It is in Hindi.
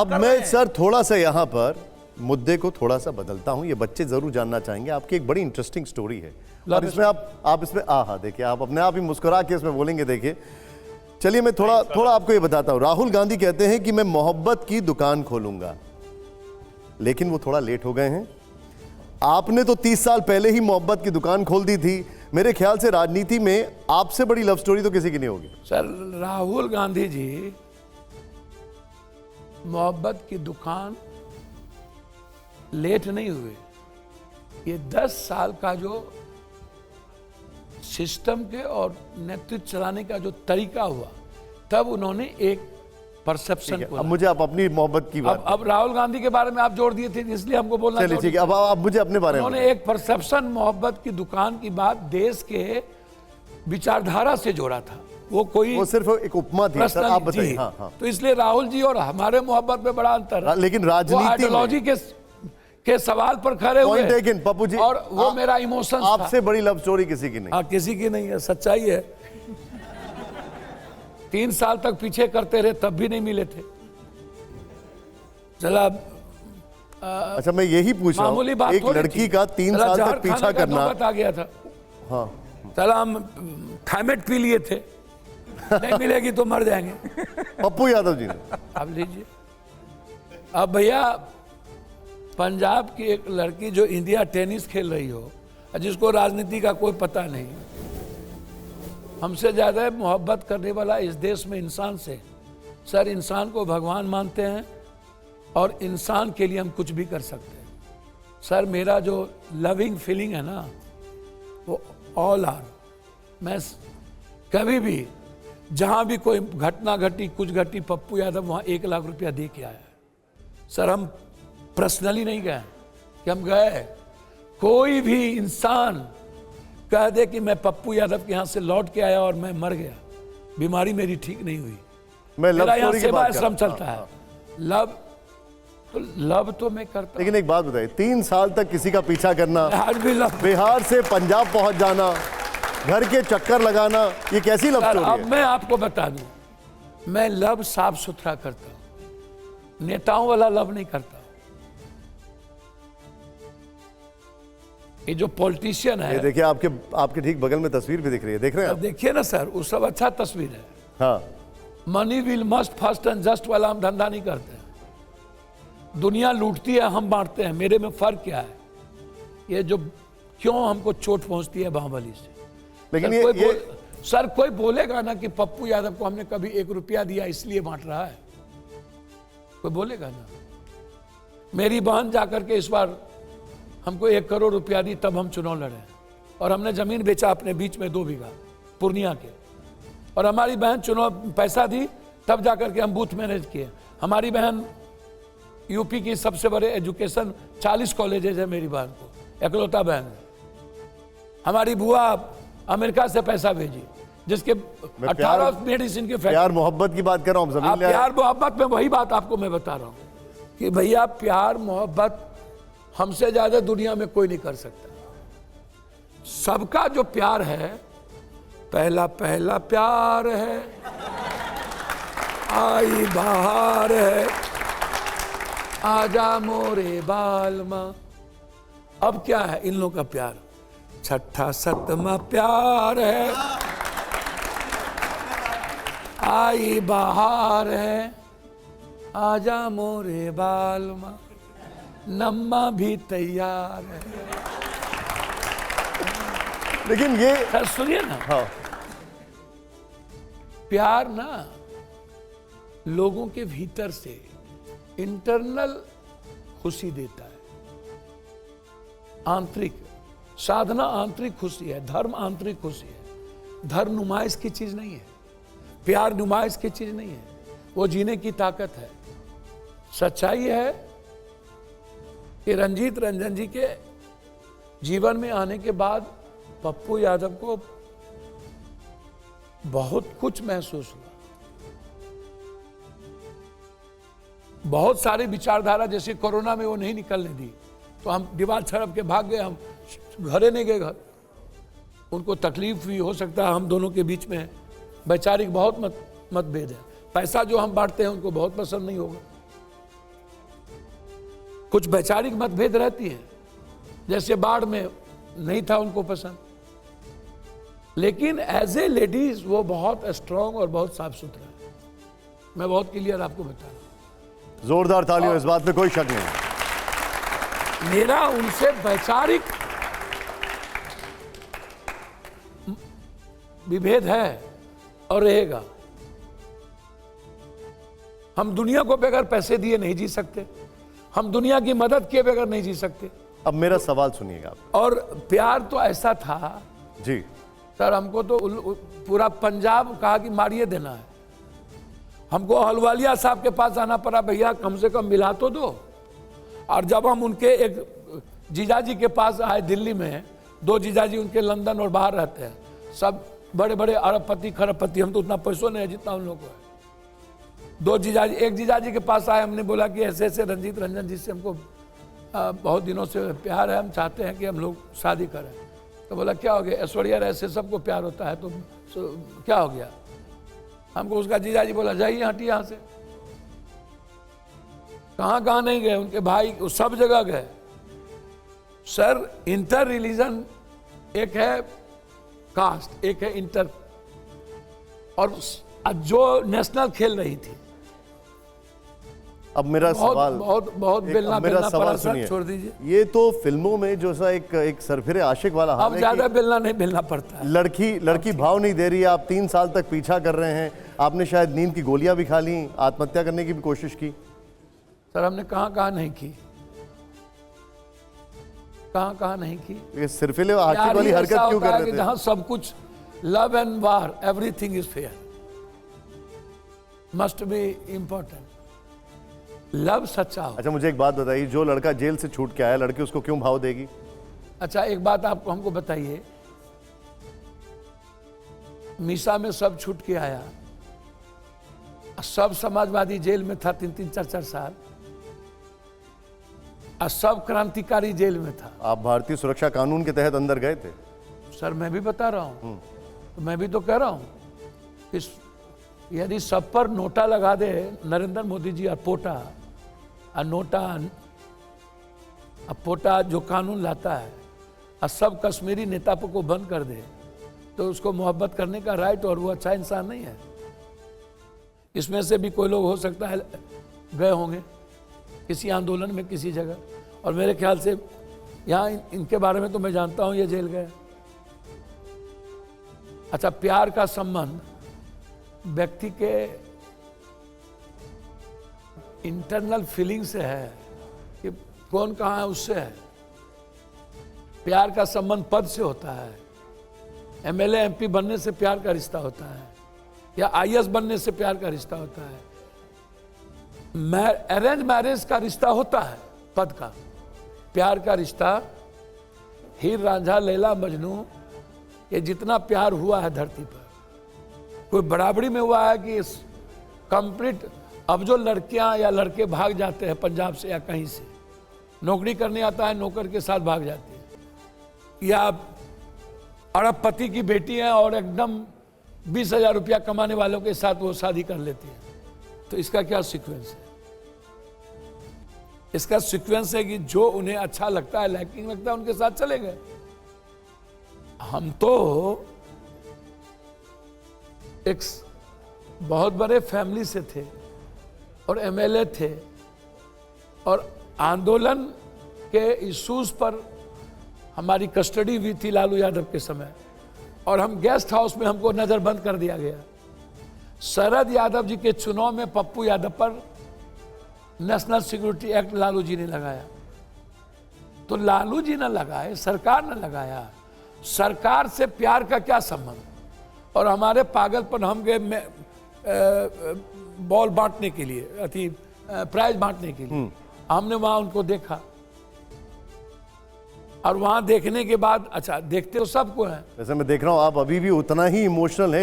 अब मैं सर थोड़ा सा यहाँ पर मुद्दे को थोड़ा सा बदलता हूँ। ये बच्चे जरूर जानना चाहेंगे, आपकी एक बड़ी इंटरेस्टिंग स्टोरी है और इसमें आप इसमें देखिए, आप अपने आप ही मुस्कुरा के इसमें बोलेंगे। देखिए, चलिए मैं थोड़ा आपको ये बताता हूँ। राहुल गांधी कहते हैं कि मैं मोहब्बत की दुकान खोलूंगा, लेकिन वो थोड़ा लेट हो गए हैं। आपने तो 30 साल पहले ही मोहब्बत की दुकान खोल दी थी। मेरे ख्याल से राजनीति में आपसे बड़ी लव स्टोरी तो किसी की नहीं होगी। सर, राहुल गांधी जी मोहब्बत की दुकान लेट नहीं हुए। ये 10 साल का जो सिस्टम के और नेतृत्व चलाने का जो तरीका हुआ, तब उन्होंने एक परसेप्शन को। अब मुझे आप अपनी मोहब्बत की बात, अब राहुल गांधी के बारे में आप जोड़ दिए थे, इसलिए हमको बोलना। चलिए ठीक है, अब आप मुझे अपने बारे में। उन्होंने एक परसेप्शन मोहब्बत की दुकान की बात देश के विचारधारा से जोड़ा था। वो सिर्फ एक उपमा थी सर, आप बताइए। हाँ। तो इसलिए राहुल जी और हमारे मोहब्बत में बड़ा अंतर है। लेकिन राजनीति आइडियोलॉजी के सवाल पर खड़े हुए पप्पू जी, और वो मेरा इमोशन। आपसे बड़ी लव स्टोरी किसी की नहीं। हाँ, किसी की नहीं है, सच्चाई है। 3 साल तक पीछे करते रहे, तब भी नहीं मिले थे। चला अच्छा, मैं यही पूछ रहा हूँ, एक लड़की का 3 साल तक पीछा करना आ गया था। हाँ, चला हम थाइमेट पी लिए थे, नहीं मिलेगी तो मर जाएंगे। पप्पू यादव जी ने। अब लीजिए, अब भैया पंजाब की एक लड़की जो इंडिया टेनिस खेल रही हो, जिसको राजनीति का कोई पता नहीं, हमसे ज्यादा मोहब्बत करने वाला इस देश में इंसान से। सर, इंसान को भगवान मानते हैं और इंसान के लिए हम कुछ भी कर सकते हैं। सर, मेरा जो लविंग फीलिंग है ना, वो ऑल आर। मैं कभी भी जहां भी कोई घटना घटी, कुछ घटी, पप्पू यादव वहां 1 लाख रुपया दे के आया। सर, हम पर्सनली नहीं गए कि हम गए। कोई भी इंसान कह दे कि मैं पप्पू यादव के यहां से लौट के आया और मैं मर गया, बीमारी मेरी ठीक नहीं हुई, मेरा यहाँ सेवा आश्रम चलता है। लव तो मैं करता। लेकिन एक बात बताइए, 3 साल तक किसी का पीछा करना, बिहार से पंजाब पहुंच जाना, घर के चक्कर लगाना, ये कैसी लव स्टोरी है? अब मैं आपको बता दूं, मैं लव साफ सुथरा करता हूं, नेताओं वाला लव नहीं करता। ये जो पॉलिटिशियन है, ये देखिए, आपके ठीक बगल में तस्वीर भी दिख रही है, देख रहे हैं आप? देखिए ना सर, वो सब अच्छा तस्वीर है। हाँ, money will must first and just वाला हम धंधा नहीं करते हैं। दुनिया लूटती है, हम बांटते हैं। मेरे में फर्क क्या है? ये जो क्यों हमको चोट पहुंचती है बाहुबली से। लेकिन सर कोई बोलेगा ना कि पप्पू यादव को हमने कभी 1 रुपया दिया इसलिए बांट रहा है? कोई बोलेगा ना? मेरी बहन जाकर के इस बार हमको 1 करोड़ रुपया दी, तब हम चुनाव लड़े, और हमने जमीन बेचा अपने बीच में 2 बीघा पूर्णिया के, और हमारी बहन चुनाव पैसा दी, तब जाकर के हम बूथ मैनेज किए। हमारी बहन यूपी की सबसे बड़े एजुकेशन 40 कॉलेजेज है मेरी बहन को, एकलौता बहन। हमारी बुआ अमेरिका से पैसा भेजी, जिसके 18 मेडिसिन के प्यार मोहब्बत की बात कर रहा हूं। प्यार मोहब्बत में वही बात आपको मैं बता रहा हूं कि भैया प्यार मोहब्बत हमसे ज्यादा दुनिया में कोई नहीं कर सकता। सबका जो प्यार है, पहला पहला प्यार है, आई बहार है, आजा मोरे बालमा। अब क्या है इन लोगों का प्यार? 6ठा 7वां प्यार है, आई बहार है, आजा मोरे बालमा, नम्मा भी तैयार है। लेकिन ये सर सुनिए ना, हाँ, प्यार ना लोगों के भीतर से इंटरनल खुशी देता है। आंतरिक साधना आंतरिक खुशी है, धर्म आंतरिक खुशी है। धर्म नुमाइश की चीज नहीं है, प्यार नुमाइश की चीज नहीं है, वो जीने की ताकत है। सच्चाई है कि रंजीत रंजन जी के जीवन में आने के बाद पप्पू यादव को बहुत कुछ महसूस हुआ। बहुत सारी विचारधारा, जैसे कोरोना में वो नहीं निकलने दी, तो हम दीवार छड़प के भाग गए, हम घरे नहीं गए घर। उनको तकलीफ भी हो सकता है, हम दोनों के बीच में वैचारिक बहुत मतभेद है। पैसा जो हम बांटते हैं उनको बहुत पसंद नहीं होगा, कुछ वैचारिक मतभेद रहती हैं, जैसे बाढ़ में नहीं था उनको पसंद, लेकिन एज ए लेडीज वो बहुत स्ट्रांग और बहुत साफ सुथरा है। मैं बहुत क्लियर आपको बता रहा हूं। जोरदार तालियों, इस बात में कोई शक नहीं। मेरा उनसे वैचारिक विभेद है और रहेगा। हम दुनिया को बगैर पैसे दिए नहीं जी सकते, हम दुनिया की मदद किए बगैर नहीं जी सकते। अब मेरा सवाल सुनिएगा आप। और प्यार तो ऐसा था जी सर, हमको तो पूरा पंजाब कहा कि मारिए देना है। हमको हलवालिया साहब के पास आना पड़ा, भैया कम से कम मिला तो दो। और जब हम उनके एक जीजाजी के पास आए दिल्ली में, दो जीजाजी उनके लंदन और बाहर रहते हैं, सब बड़े बड़े अरबपति खरबपति, हम तो उतना पैसों नहीं है जितना उन लोगों को है। दो जीजाजी, एक जीजाजी के पास आए, हमने बोला कि ऐसे ऐसे रंजीत रंजन जी से हमको बहुत दिनों से प्यार है, हम चाहते हैं कि हम लोग शादी करें। तो बोला क्या हो गया, ऐश्वर्या राय से सबको प्यार होता है तो क्या हो गया। हमको उसका जीजाजी बोला जाइए हटिए यहाँ से। कहाँ कहाँ नहीं गए, उनके भाई सब जगह गए। सर इंटर रिलीजन एक है कास्ट, एक है इंटर, और जो नेशनल खेल रही थी। अब मेरा सवाल, बहुत बेलना मेरा सवाल पड़ा सुनिए। सर, छोड़ दीजिए। ये तो फिल्मों में जो सा एक सरफिरे आशिक वाला हाल अब है ज्यादा कि बेलना नहीं बेलना पड़ता है। लड़की भाव नहीं दे रही है, आप 3 साल तक पीछा कर रहे हैं, आपने शायद नींद की गोलियां भी खा ली, आत्महत्या करने की भी कोशिश की। सर हमने कहाँ कहाँ नहीं की, कहाँ कहाँ नहीं की। ये सिरफिले आशिक वाली हरकत क्यों कर रहे थे? जहाँ सब कुछ love and war, everything is fair, must be important. Love सच्चा हो। अच्छा मुझे एक बात बताइए, जो लड़का जेल से छूट के आया, लड़की उसको क्यों भाव देगी? अच्छा एक बात आप हमको बताइए, मीसा में सब छूट के आया, सब समाजवादी जेल में था 3-3, 4-4 साल, और सब क्रांतिकारी जेल में था। आप भारतीय सुरक्षा कानून के तहत अंदर गए थे? सर मैं भी बता रहा हूं, तो मैं भी तो कह रहा हूं कि यदि सब पर नोटा लगा दे नरेंद्र मोदी जी, और पोटा और नोटा और पोटा जो कानून लाता है, और सब कश्मीरी नेता को बंद कर दे, तो उसको मोहब्बत करने का राइट, और वो अच्छा इंसान नहीं है। इसमें से भी कोई लोग हो सकता है गए होंगे किसी आंदोलन में किसी जगह, और मेरे ख्याल से यहाँ इनके बारे में तो मैं जानता हूँ ये जेल गए। अच्छा प्यार का संबंध व्यक्ति के इंटरनल फीलिंग से है कि कौन कहाँ है उससे है। प्यार का संबंध पद से होता है, एमएलए एमपी बनने से प्यार का रिश्ता होता है, या आईएएस बनने से प्यार का रिश्ता होता है। अरेंज मैरिज का रिश्ता होता है पद का, प्यार का रिश्ता हीर रांझा लैला मजनू, ये जितना प्यार हुआ है धरती पर, कोई बराबरी में हुआ है कि कंप्लीट। अब जो लड़कियां या लड़के भाग जाते हैं पंजाब से या कहीं से, नौकरी करने आता है, नौकर के साथ भाग जाती है, या अरबपति की बेटी है और एकदम 20,000 रुपया कमाने वालों के साथ वो शादी कर लेती है, तो इसका क्या सीक्वेंस है? इसका सीक्वेंस है कि जो उन्हें अच्छा लगता है, लाइकिंग लगता है, उनके साथ चले गए। हम तो एक बहुत बड़े फैमिली से थे और एमएलए थे, और आंदोलन के इश्यूज पर हमारी कस्टडी हुई थी लालू यादव के समय, और हम गेस्ट हाउस में हमको नजरबंद कर दिया गया। शरद यादव जी के चुनाव में पप्पू यादव पर national security act Lalu ji ने लगाया। तो लालू जी ने लगाए, सरकार ने लगाया, सरकार से प्यार का क्या संबंध? और हमारे पागलपन, हम गए बॉल बांटने के लिए, अति प्राइज बांटने के लिए, हमने वहां उनको देखा, और वहां देखने के बाद, अच्छा देखते तो सबको है। वैसे मैं देख रहा हूं आप अभी भी उतना ही इमोशनल है।